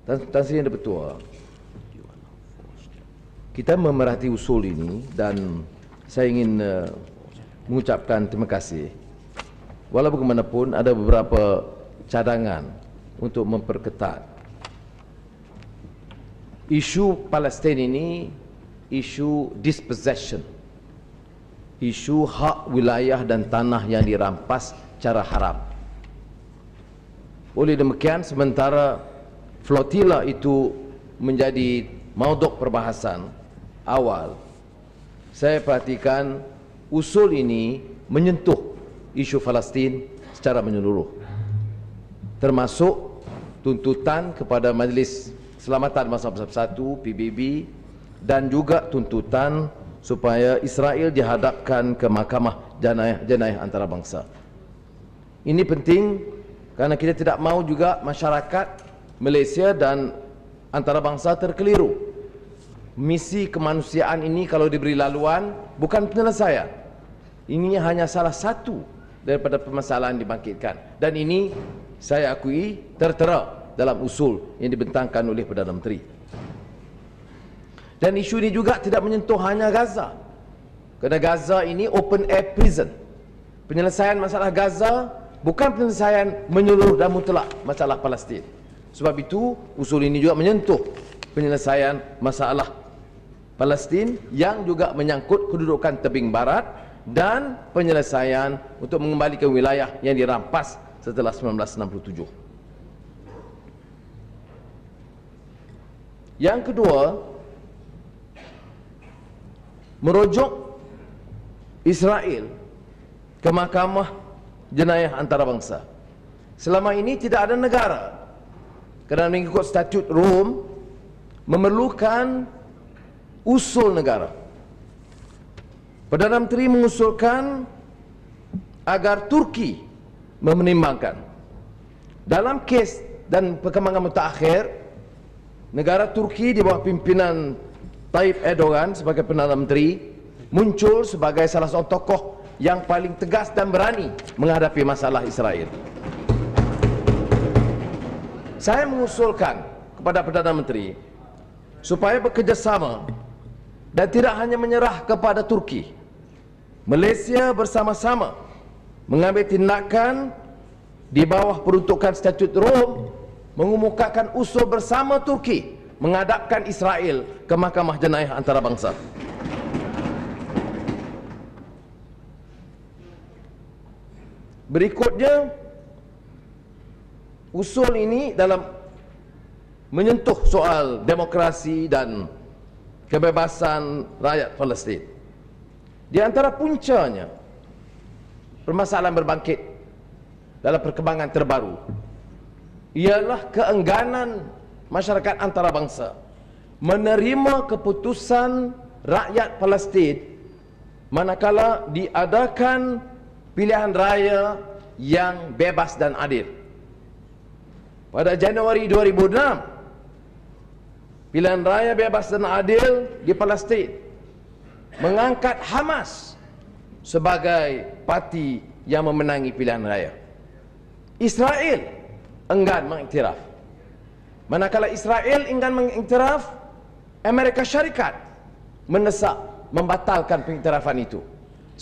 Tan Sri Yang Bertuah, kita memerhati usul ini dan saya ingin mengucapkan terima kasih. Walau bagaimanapun ada beberapa cadangan untuk memperketat. Isu Palestin ini isu dispossession, isu hak wilayah dan tanah yang dirampas secara haram. Oleh demikian, sementara flotila itu menjadi mauduk perbahasan awal, saya perhatikan usul ini menyentuh isu Palestin secara menyeluruh, termasuk tuntutan kepada Majlis Keselamatan Bangsa Bersatu PBB dan juga tuntutan supaya Israel dihadapkan ke Mahkamah Jenayah Antarabangsa. Ini penting kerana kita tidak mahu juga masyarakat Malaysia dan antarabangsa terkeliru. Misi kemanusiaan ini kalau diberi laluan bukan penyelesaian. Ini hanya salah satu daripada permasalahan dibangkitkan, dan ini saya akui tertera dalam usul yang dibentangkan oleh Perdana Menteri. Dan isu ini juga tidak menyentuh hanya Gaza, kerana Gaza ini open air prison. Penyelesaian masalah Gaza bukan penyelesaian menyeluruh dan mutlak masalah Palestin. Sebab itu usul ini juga menyentuh penyelesaian masalah Palestin yang juga menyangkut kedudukan tebing barat dan penyelesaian untuk mengembalikan wilayah yang dirampas setelah 1967. Yang kedua, merujuk Israel ke Mahkamah Jenayah Antarabangsa. Selama ini tidak ada negara, kerana mengikut statut Rom memerlukan usul negara. Perdana Menteri mengusulkan agar Turki memenimbangkan. Dalam kes dan perkembangan mutakhir, negara Turki di bawah pimpinan Tayyip Erdogan sebagai Perdana Menteri muncul sebagai salah seorang tokoh yang paling tegas dan berani menghadapi masalah Israel. Saya mengusulkan kepada Perdana Menteri supaya bekerjasama dan tidak hanya menyerah kepada Turki. Malaysia bersama-sama mengambil tindakan di bawah peruntukan statut Rom, mengemukakan usul bersama Turki menghadapkan Israel ke Mahkamah Jenayah Antarabangsa. Berikutnya, usul ini dalam menyentuh soal demokrasi dan kebebasan rakyat Palestin. Di antara puncanya, permasalahan berbangkit dalam perkembangan terbaru ialah keengganan masyarakat antarabangsa menerima keputusan rakyat Palestin manakala diadakan pilihan raya yang bebas dan adil. Pada Januari 2006, pilihan raya bebas dan adil di Palestin mengangkat Hamas sebagai parti yang memenangi pilihan raya. Israel enggan mengiktiraf. Manakala Israel enggan mengiktiraf, Amerika Syarikat mendesak membatalkan pengiktirafan itu.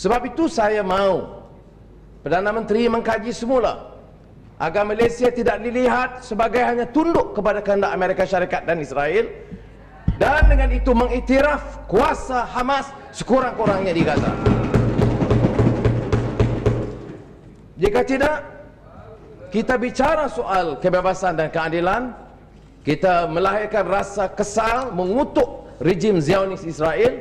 Sebab itu saya mahu Perdana Menteri mengkaji semula agar Malaysia tidak dilihat sebagai hanya tunduk kepada kehendak Amerika Syarikat dan Israel, dan dengan itu mengiktiraf kuasa Hamas sekurang-kurangnya di Gaza. Jika tidak, kita bicara soal kebebasan dan keadilan, kita melahirkan rasa kesal mengutuk rejim Zionis Israel,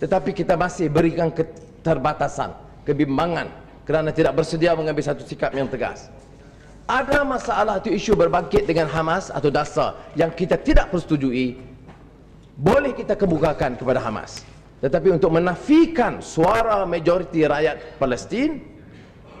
tetapi kita masih berikan keterbatasan, kebimbangan kerana tidak bersedia mengambil satu sikap yang tegas. Ada masalah atau isu berbangkit dengan Hamas atau dasar yang kita tidak persetujui, boleh kita kemukakan kepada Hamas. Tetapi untuk menafikan suara majoriti rakyat Palestin,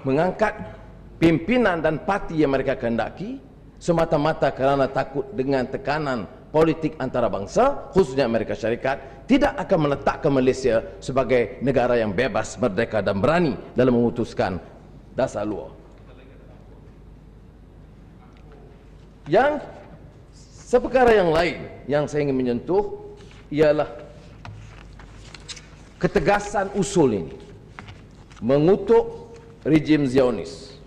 mengangkat pimpinan dan parti yang mereka kehendaki semata-mata kerana takut dengan tekanan politik antarabangsa, khususnya Amerika Syarikat, tidak akan meletakkan Malaysia sebagai negara yang bebas, merdeka dan berani dalam memutuskan dasar luar. Yang Seperkara yang lain yang saya ingin menyentuh ialah ketegasan usul ini mengutuk rejim Zionis,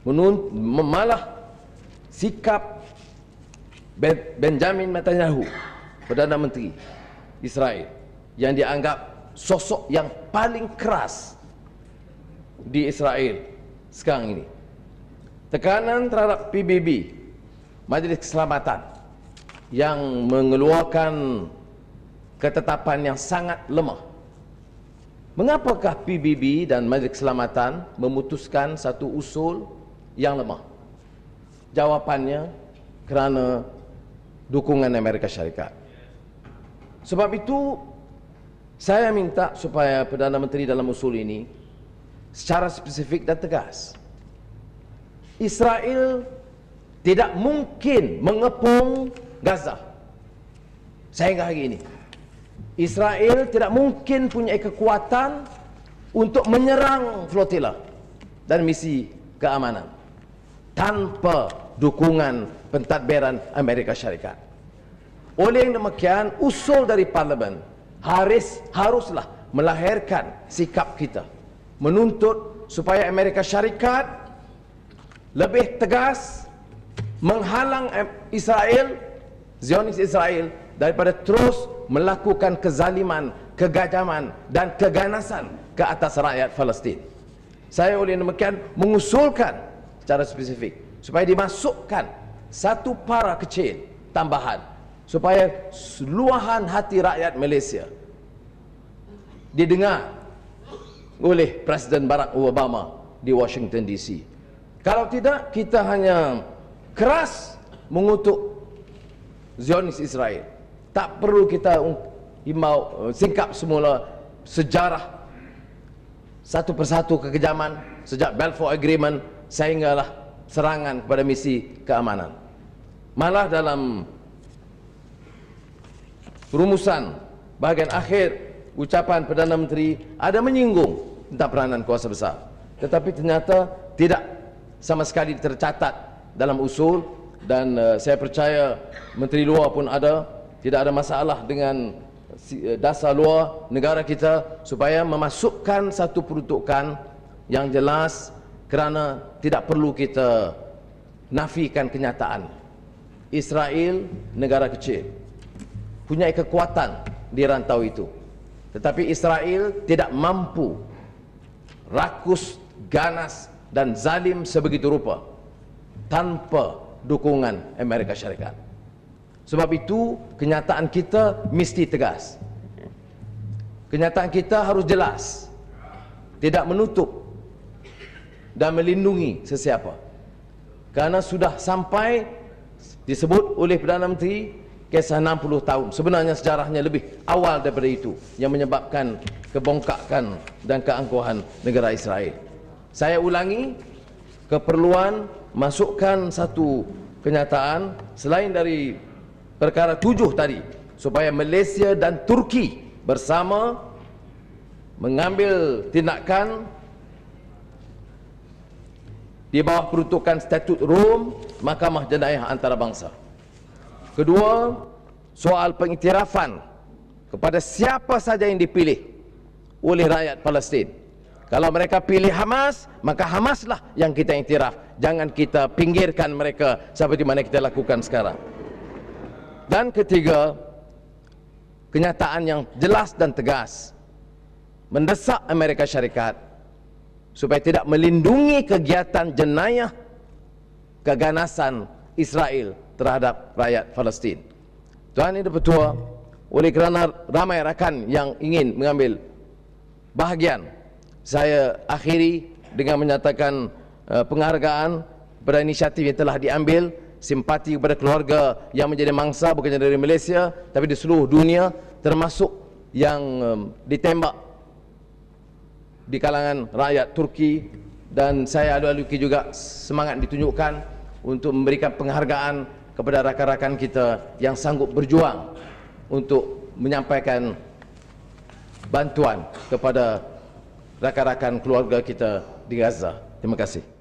memalah sikap Benjamin Netanyahu, Perdana Menteri Israel, yang dianggap sosok yang paling keras di Israel sekarang ini. Tekanan terhadap PBB, Majlis Keselamatan, yang mengeluarkan ketetapan yang sangat lemah. Mengapakah PBB dan Majlis Keselamatan memutuskan satu usul yang lemah? Jawapannya, kerana dukungan Amerika Syarikat. Sebab itu, saya minta supaya Perdana Menteri dalam usul ini secara spesifik dan tegas. Israel tidak mungkin mengepung Gaza sehingga hari ini. Israel tidak mungkin punya kekuatan untuk menyerang flotila dan misi keamanan tanpa dukungan pentadbiran Amerika Syarikat. Oleh yang demikian, usul dari Parlimen haruslah melahirkan sikap kita menuntut supaya Amerika Syarikat lebih tegas menghalang Israel, Zionis Israel, daripada terus melakukan kezaliman, kegajaman dan keganasan ke atas rakyat Palestin. Saya oleh demikian mengusulkan secara spesifik supaya dimasukkan satu para kecil tambahan supaya luahan hati rakyat Malaysia didengar oleh Presiden Barack Obama di Washington DC. Kalau tidak, kita hanya keras mengutuk Zionis Israel. Tak perlu kita singkap semula sejarah satu persatu kekejaman sejak Balfour Agreement sehinggalah serangan kepada misi keamanan. Malah dalam perumusan bahagian akhir ucapan Perdana Menteri ada menyinggung tentang peranan kuasa besar, tetapi ternyata tidak sama sekali tercatat dalam usul. Dan saya percaya Menteri Luar pun tidak ada masalah dengan dasar luar negara kita supaya memasukkan satu peruntukan yang jelas, kerana tidak perlu kita nafikan kenyataan. Israel negara kecil, punya kekuatan di rantau itu, tetapi Israel tidak mampu rakus, ganas dan zalim sebegitu rupa tanpa dukungan Amerika Syarikat. Sebab itu kenyataan kita mesti tegas. Kenyataan kita harus jelas, tidak menutup dan melindungi sesiapa. Karena sudah sampai disebut oleh Perdana Menteri kisah 60 tahun. Sebenarnya sejarahnya lebih awal daripada itu yang menyebabkan kebongkakan dan keangkuhan negara Israel. Saya ulangi, keperluan masukkan satu kenyataan selain dari perkara 7 tadi, supaya Malaysia dan Turki bersama mengambil tindakan di bawah peruntukan Statut Rom, Mahkamah Jenayah Antarabangsa. Kedua, soal pengiktirafan kepada siapa saja yang dipilih oleh rakyat Palestin. Kalau mereka pilih Hamas, maka Hamaslah yang kita iktiraf. Jangan kita pinggirkan mereka seperti mana kita lakukan sekarang. Dan ketiga, kenyataan yang jelas dan tegas mendesak Amerika Syarikat supaya tidak melindungi kegiatan jenayah keganasan Israel terhadap rakyat Palestin. Tuan Yang Dipertua, oleh kerana ramai rakan yang ingin mengambil bahagian, saya akhiri dengan menyatakan penghargaan kepada inisiatif yang telah diambil, simpati kepada keluarga yang menjadi mangsa bukannya dari Malaysia tapi di seluruh dunia, termasuk yang ditembak di kalangan rakyat Turki. Dan saya alu-aluki juga semangat ditunjukkan untuk memberikan penghargaan kepada rakan-rakan kita yang sanggup berjuang untuk menyampaikan bantuan kepada rakan-rakan keluarga kita di Gaza. Terima kasih.